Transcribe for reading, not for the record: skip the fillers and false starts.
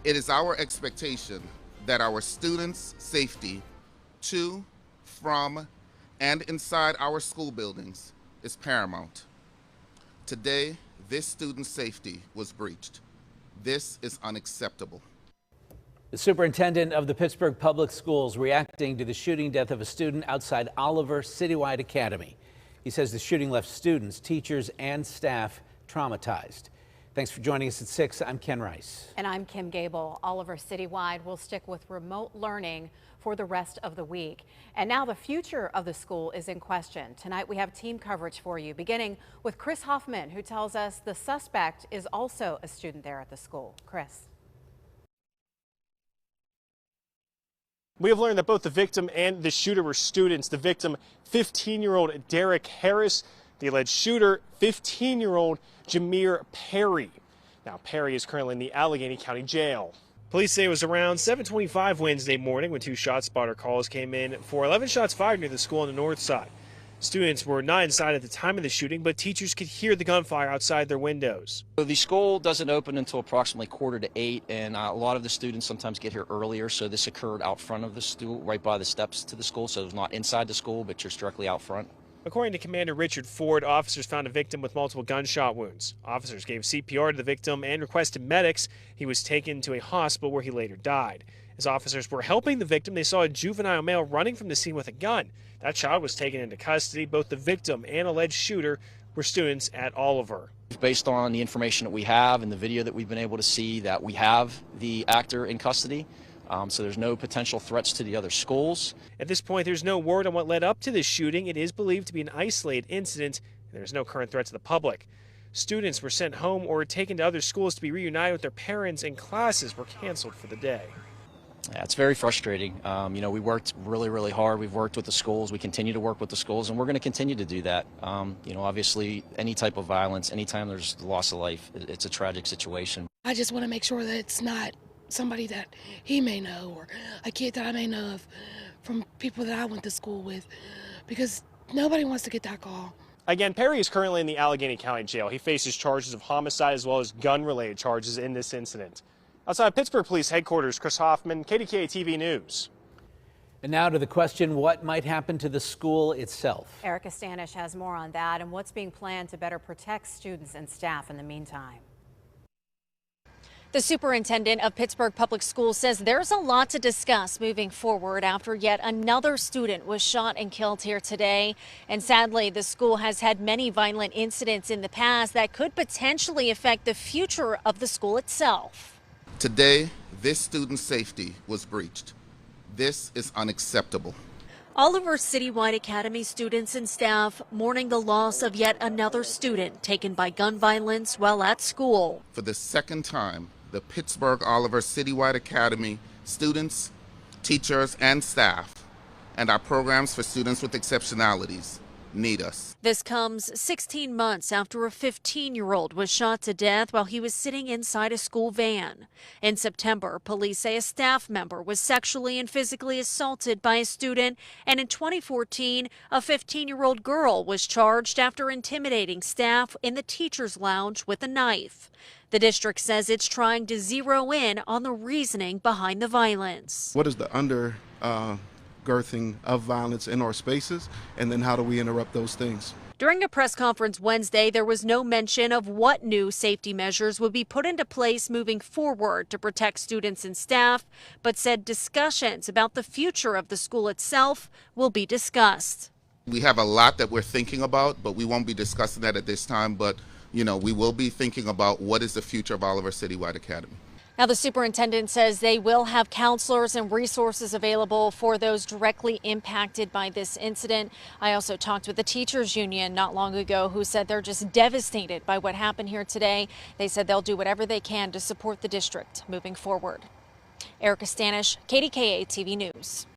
It is our expectation that our students' safety to, from, and inside our school buildings is paramount. Today, this student's safety was breached. This is unacceptable. The superintendent of the Pittsburgh Public Schools reacting to the shooting death of a student outside Oliver Citywide Academy. He says the shooting left students, teachers, and staff traumatized. Thanks for joining us at 6. I'm Ken Rice. And I'm Kim Gable. Oliver Citywide will stick with remote learning for the rest of the week. And now the future of the school is in question. Tonight we have team coverage for you, beginning with Chris Hoffman, who tells us the suspect is also a student there at the school. Chris. We have learned that both the victim and the shooter were students. The victim, 15-year-old Derrick Harris. The alleged shooter, 15-year-old Jameer Perry. Now, Perry is currently in the Allegheny County Jail. Police say it was around 7:25 Wednesday morning when 2 shot spotter calls came in for 11 shots fired near the school on the north side. Students were not inside at the time of the shooting, but teachers could hear the gunfire outside their windows. The school doesn't open until approximately 7:45, and a lot of the students sometimes get here earlier, so this occurred out front of the school, right by the steps to the school, so it was not inside the school, but just directly out front. According to Commander Richard Ford, officers found a victim with multiple gunshot wounds. Officers gave CPR to the victim and requested medics. He was taken to a hospital where he later died. As officers were helping the victim, they saw a juvenile male running from the scene with a gun. That child was taken into custody. Both the victim and alleged shooter were students at Oliver. Based on the information that we have and the video that we've been able to see, that we have the actor in custody. So there's no potential threats to the other schools. At this point, there's no word on what led up to this shooting. It is believed to be an isolated incident, and there's no current threat to the public. Students were sent home or taken to other schools to be reunited with their parents, and classes were canceled for the day. Yeah, it's very frustrating. We worked really hard. We've worked with the schools. We continue to work with the schools, and we're going to continue to do that. Obviously, any type of violence, anytime there's the loss of life, it's a tragic situation. I just want to make sure that it's not somebody that he may know or a kid that I may know of from people that I went to school with, because nobody wants to get that call. Again, Perry is currently in the Allegheny County Jail. He faces charges of homicide as well as gun-related charges in this incident. Outside Pittsburgh Police Headquarters, Chris Hoffman, KDKA-TV News. And now to the question, what might happen to the school itself? Erica Stanish has more on that and what's being planned to better protect students and staff in the meantime. The superintendent of Pittsburgh Public Schools says there's a lot to discuss moving forward after yet another student was shot and killed here today. And sadly, the school has had many violent incidents in the past that could potentially affect the future of the school itself. Today, this student's safety was breached. This is unacceptable. Oliver Citywide Academy students and staff mourning the loss of yet another student taken by gun violence while at school. For the second time, the Pittsburgh Oliver Citywide Academy students, teachers, and staff, and our programs for students with exceptionalities need us. This comes 16 months after a 15-year-old was shot to death while he was sitting inside a school van. In September, police say a staff member was sexually and physically assaulted by a student, and in 2014, a 15-year-old girl was charged after intimidating staff in the teacher's lounge with a knife. The district says it's trying to zero in on the reasoning behind the violence. What is the girthing of violence in our spaces, and then how do we interrupt those things? During a press conference Wednesday, there was no mention of what new safety measures would be put into place moving forward to protect students and staff, but said discussions about the future of the school itself will be discussed. We have a lot that we're thinking about, but we won't be discussing that at this time. But, we will be thinking about what is the future of Oliver Citywide Academy. Now, the superintendent says they will have counselors and resources available for those directly impacted by this incident. I also talked with the teachers union not long ago who said they're just devastated by what happened here today. They said they'll do whatever they can to support the district moving forward. Erica Stanish, KDKA-TV News.